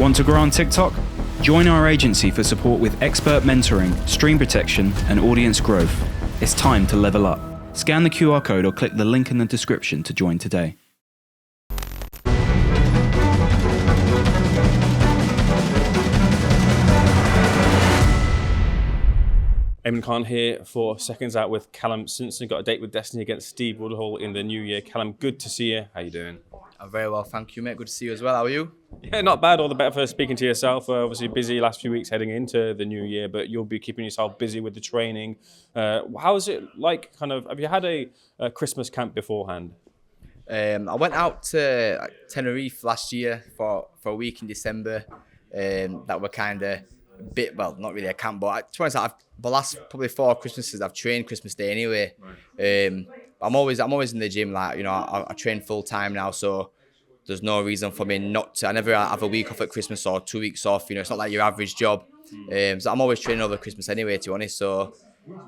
Want to grow on TikTok? Join our agency for support with expert mentoring, stream protection, and audience growth. It's time to level up. Scan the QR code or click the link in the description to join today. Eamon Khan here for Seconds Out with Callum Simpson. Got a date with Destiny against Steve Woodhull in the new year. Callum, good to see you. How you doing? I'm very well, thank you, mate. Good to see you as well. How are you? Yeah, not bad. All the better for speaking to yourself. Obviously busy last few weeks heading into the new year, but you'll be keeping yourself busy with the training. How is it like, have you had a Christmas camp beforehand? I went out to Tenerife last year for a week in December. That were kind of a bit, well, not really a camp, but to be honest, the last probably 4 Christmases I've trained Christmas Day anyway. I'm always in the gym, like, you know, I train full time now, so there's no reason for me not to. I never have a week off at Christmas or 2 weeks off. You know, it's not like your average job. So I'm always training over Christmas anyway, to be honest. So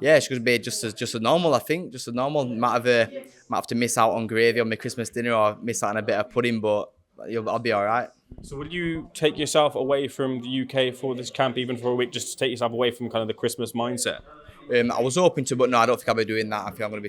yeah, it's going to be just as normal, I think. Just as normal. Might have to miss out on gravy on my Christmas dinner or miss out on a bit of pudding, but I'll be all right. So would you take yourself away from the UK for this camp, even for a week, just to take yourself away from kind of the Christmas mindset? I was hoping to, but no, I don't think I'll be doing that. I think I'm going to be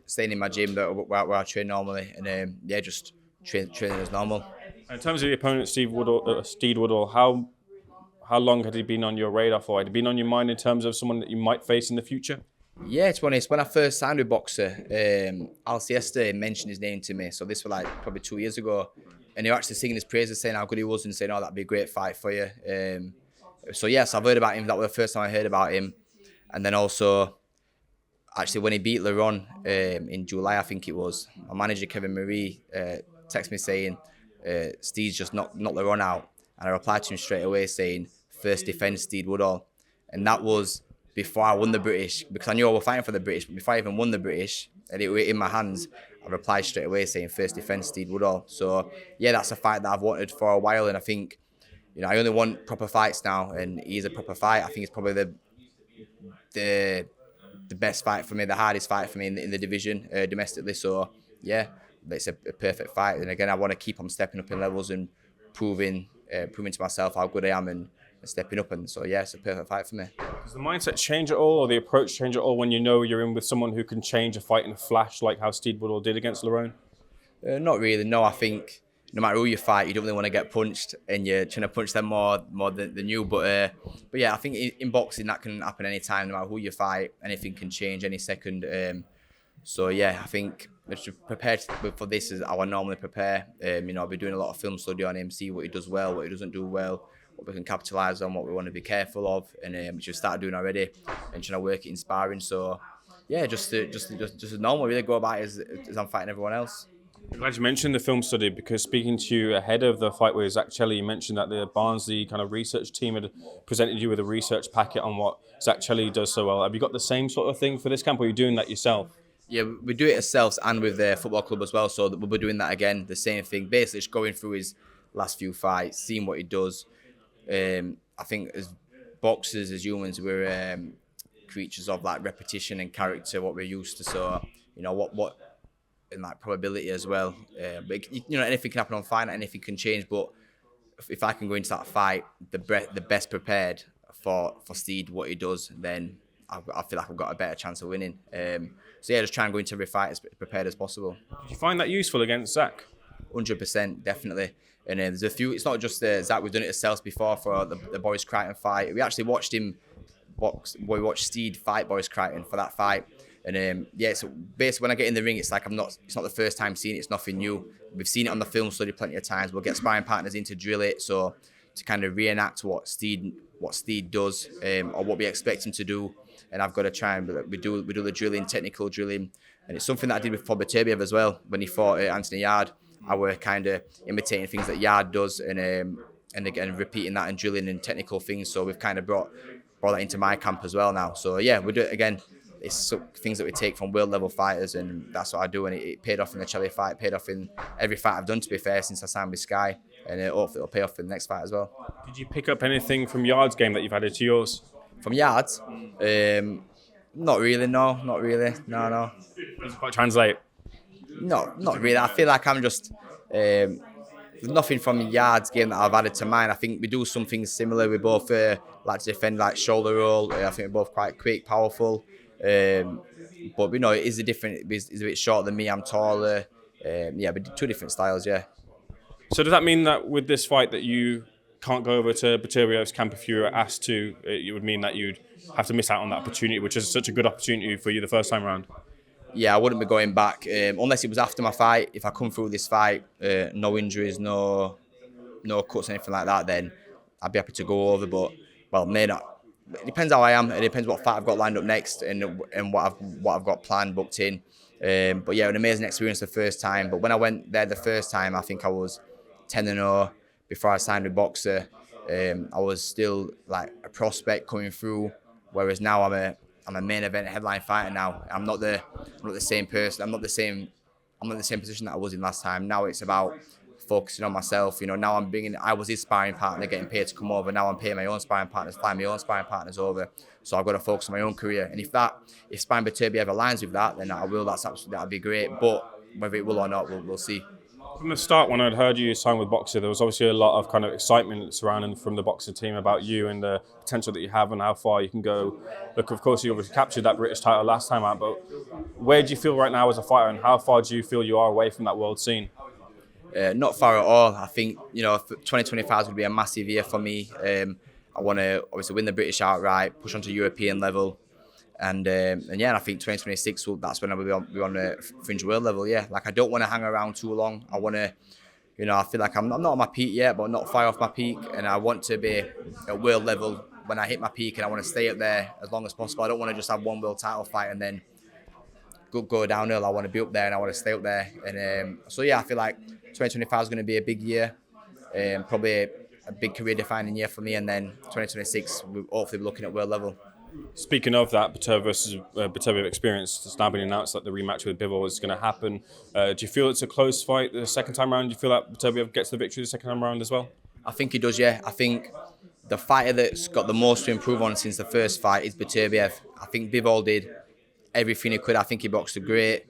staying in my gym where I train normally, and just training as normal. In terms of the opponent, Steve Woodhull, how long had he been on your radar for? Had he been on your mind in terms of someone that you might face in the future? Yeah, to be honest, when I first signed with Boxer, Al Siesta mentioned his name to me. So this was like probably 2 years ago. And they were actually singing his praises, saying how good he was and saying, oh, that'd be a great fight for you. So yes, I've heard about him. That was the first time I heard about him. And then also, actually, when he beat Leron in July, I think it was, my manager, Kevin Marie, texted me saying, Steve's just knocked Leron out. And I replied to him straight away saying, first defence, Steve Woodhull. And that was before I won the British, because I knew I was fighting for the British, but before I even won the British, and it was in my hands, I replied straight away saying first defence, Steve Woodhull. So yeah, that's a fight that I've wanted for a while, and I think, you know, I only want proper fights now, and he's a proper fight. I think it's probably the best fight for me, the hardest fight for me in the division domestically. So yeah, it's a perfect fight. And again, I want to keep on stepping up in levels and proving to myself how good I am and stepping up. And so yeah, it's a perfect fight for me. Does the mindset change at all, or the approach change at all when you know you're in with someone who can change a fight in a flash, like how Steve Woodhull did against Lerone? Not really. No, I think no matter who you fight, you don't really want to get punched, and you're trying to punch them more than you. But yeah, I think in boxing that can happen anytime, no matter who you fight. Anything can change any second. So yeah, I think prepared for this is how I normally prepare. You know, I'll be doing a lot of film study on him, see what he does well, what he doesn't do well, what we can capitalise on, what we want to be careful of, and which we've started doing already, and trying to work it in sparring. So yeah, just as normal, really go about it as I'm fighting everyone else. I'm glad you mentioned the film study, because speaking to you ahead of the fight with Zach Chelli, you mentioned that the Barnsley kind of research team had presented you with a research packet on what Zach Chelli does so well. Have you got the same sort of thing for this camp, or are you doing that yourself? Yeah, we do it ourselves and with the football club as well, so we'll be doing that again, the same thing. Basically, just going through his last few fights, seeing what he does. I think as boxers, as humans, we're creatures of like repetition and character, what we're used to. So, you know, what and like probability as well. But you know, anything can happen on fight night, anything can change. But if I can go into that fight the best prepared for Steed, what he does, then I feel like I've got a better chance of winning. So yeah, just try and go into every fight as prepared as possible. Did you find that useful against Zach? 100%, definitely. And there's a few. It's not just Zach. We've done it ourselves before for the Boris Crichton fight. We actually watched him box. We watched Steed fight Boris Crichton for that fight. And yeah, so basically when I get in the ring, it's like it's not the first time seeing it. It's nothing new. We've seen it on the film study plenty of times. We'll get sparring partners in to drill it. So to kind of reenact what Steed does, or what we expect him to do. And I've got to try and we do the drilling, technical drilling, and it's something that I did with Fobatebiev as well when he fought Anthony Yard. I were kind of imitating things that Yard does, and again repeating that and drilling and technical things. So we've kind of brought that into my camp as well now. So yeah, we do it again. It's things that we take from world level fighters, and that's what I do. And it paid off in the Chelli fight, paid off in every fight I've done, to be fair, since I signed with Sky, and hopefully it'll pay off in the next fight as well. Did you pick up anything from Yard's game that you've added to yours? From Yards? Not really, no. Not really. No. Does it quite translate? No, not really. I feel like I'm just there's nothing from Yard's game that I've added to mine. I think we do some things similar. We both like to defend like shoulder roll. I think we're both quite quick, powerful. But you know, it is a different. He's a bit shorter than me. I'm taller. Yeah, but two different styles. Yeah. So does that mean that with this fight that you can't go over to Baturbev's camp if you were asked to? It would mean that you'd have to miss out on that opportunity, which is such a good opportunity for you the first time around. Yeah, I wouldn't be going back unless it was after my fight. If I come through this fight, no injuries, no cuts, anything like that, then I'd be happy to go over. But well, may not. It depends how I am. It depends what fight I've got lined up next and what I've got planned, booked in. But yeah, an amazing experience the first time. But when I went there the first time, I think I was 10-0 before I signed with Boxer. I was still like a prospect coming through, whereas now I'm a main event headline fighter now. I'm not the same person. I'm not the same position that I was in last time. Now it's about focusing on myself. You know, now I was his sparring partner, getting paid to come over. Now I'm paying my own sparring partners, flying my own sparring partners over. So I've got to focus on my own career. And if sparring Baturbia ever aligns with that, then I will. That'd be great. But whether it will or not, we'll see. From the start, when I'd heard you sign with Boxer, there was obviously a lot of kind of excitement surrounding from the Boxer team about you and the potential that you have and how far you can go. Look, of course, you obviously captured that British title last time out, but where do you feel right now as a fighter, and how far do you feel you are away from that world scene? Not far at all. I think 2025 is going to be a massive year for me. I want to obviously win the British outright, push onto European level. And yeah, I think 2026 that's when I'll be on the fringe world level. Yeah, like I don't want to hang around too long. I want to, I feel like I'm not on my peak yet, but not far off my peak. And I want to be at world level when I hit my peak, and I want to stay up there as long as possible. I don't want to just have one world title fight and then go downhill. I want to be up there and I want to stay up there. And so yeah, I feel like 2025 is going to be a big year, probably a big career defining year for me. And then 2026, we'll hopefully be looking at world level. Speaking of that Baturbia versus Baturbia experience, it's now been announced that the rematch with Bivol is going to happen. Do you feel it's a close fight the second time around? Do you feel that Baturbia gets the victory the second time around as well? I think he does, yeah. I think the fighter that's got the most to improve on since the first fight is Baturbia. I think Bivol did everything he could. I think he boxed great.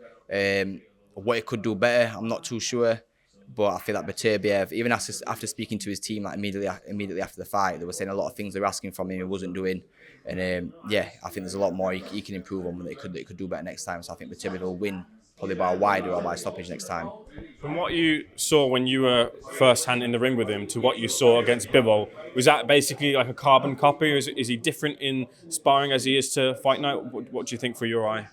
What he could do better, I'm not too sure. But I feel like Baturbia, even after speaking to his team like immediately after the fight, they were saying a lot of things they were asking from him he wasn't doing. And yeah, I think there's a lot more he can improve on that he could do better next time. So I think Baturbia will win probably by a wider or by a stoppage next time. From what you saw when you were first hand in the ring with him to what you saw against Bivol, was that basically like a carbon copy, or is he different in sparring as he is to fight night? What do you think for your eye?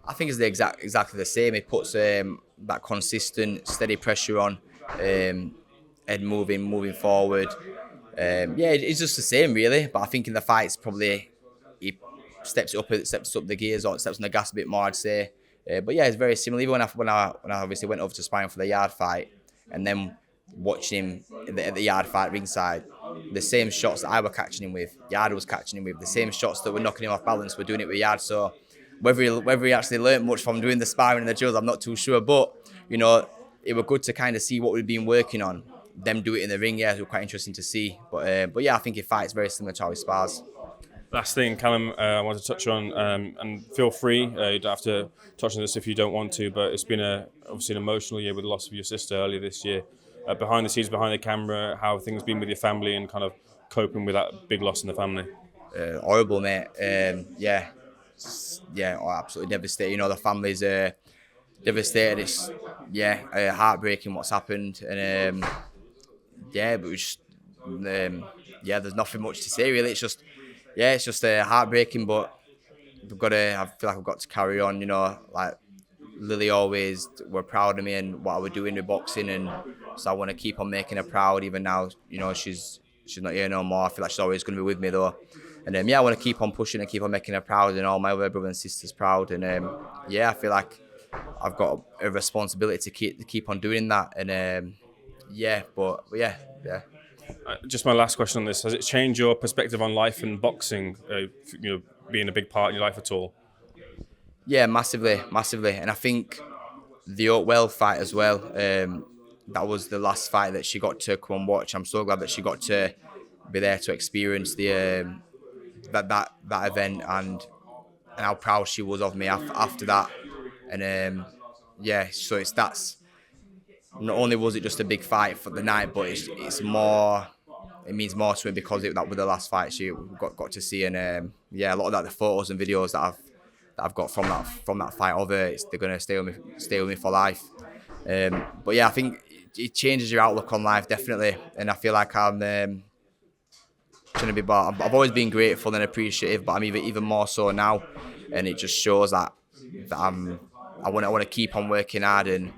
I think it's exactly the same. He puts that consistent, steady pressure on, and moving forward. Yeah, it's just the same really. But I think in the fights probably he steps up the gears or steps on the gas a bit more, I'd say. But yeah, it's very similar. Even when I obviously went over to sparring for the Yard fight, and then watching him at the Yard fight ringside, the same shots that I were catching him with, Yard was catching him with. The same shots that were knocking him off balance, we're doing it with Yard. So whether he actually learnt much from doing the sparring and the drills, I'm not too sure. But it was good to kind of see what we've been working on. Them do it in the ring, yeah, it was quite interesting to see. But yeah, I think he fights very similar to how he spars. Last thing, Callum, I want to touch on, and feel free, you don't have to touch on this if you don't want to, but it's been obviously an emotional year with the loss of your sister earlier this year. Behind the scenes, behind the camera, how have things been with your family and kind of coping with that big loss in the family? Horrible, mate. Yeah, absolutely devastated. The family's devastated. It's heartbreaking what's happened, and but we just there's nothing much to say really. It's just heartbreaking, but I feel like I've got to carry on. Like Lily always were proud of me and what I was doing with boxing, and so I want to keep on making her proud. Even now, she's not here no more. I feel like she's always going to be with me though. And I want to keep on pushing and keep on making her proud and all my other brothers and sisters proud. And I feel like I've got a responsibility to keep on doing that. And yeah. Just my last question on this: has it changed your perspective on life and boxing? Being a big part in your life at all? Yeah, massively. And I think the Oakwell fight as well. That was the last fight that she got to come and watch. I'm so glad that she got to be there to experience the that event and how proud she was of me after that. And so not only was it just a big fight for the night, but it's more. It means more to me because that was the last fight she got to see, and a lot of that, the photos and videos that I've got from that fight of her, they're gonna stay with me for life. But yeah, I think it changes your outlook on life definitely, and I feel like I'm gonna be. I've always been grateful and appreciative, but I'm even more so now, and it just shows that I want to keep on working hard, and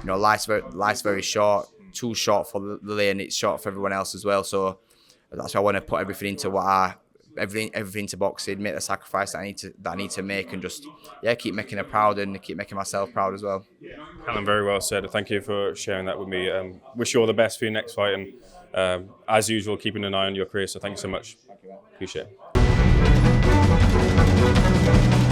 life's very short, too short for Lily, and it's short for everyone else as well. So that's why I want to put everything into everything to boxing, make the sacrifice that I need to make, and just keep making her proud and keep making myself proud as well. Callum, very well said. Thank you for sharing that with me. Wish you all the best for your next fight, and as usual, keeping an eye on your career. So thank you so much. Appreciate it.